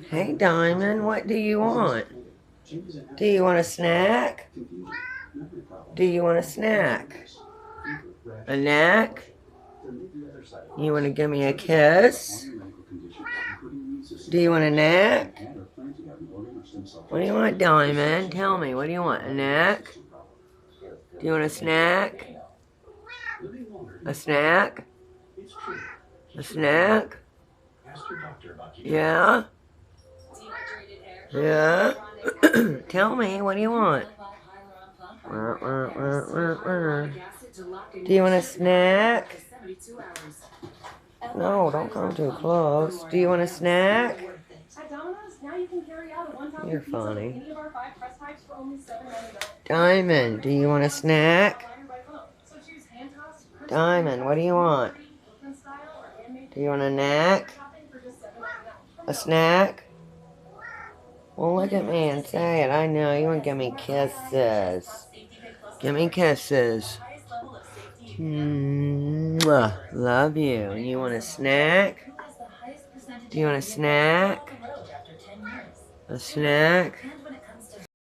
Hey, Diamond, what do you want? Do you want a snack? Do you want a snack? A snack? You want to give me a kiss? Do you want a snack? What do you want, Diamond? Tell me, what do you want? A snack? Do you want a snack? A snack? A snack? Yeah? Yeah? Tell me, what do you want? Do you want a snack? No, don't come too close. Do you want a snack? You're funny. Diamond, do you want a snack? Diamond, what do you want? Do you want a snack? A snack? Well, look at me and say it. I know you want to give me kisses. Give me kisses. Mwah. Love you. You want a snack? Do you want a snack? A snack?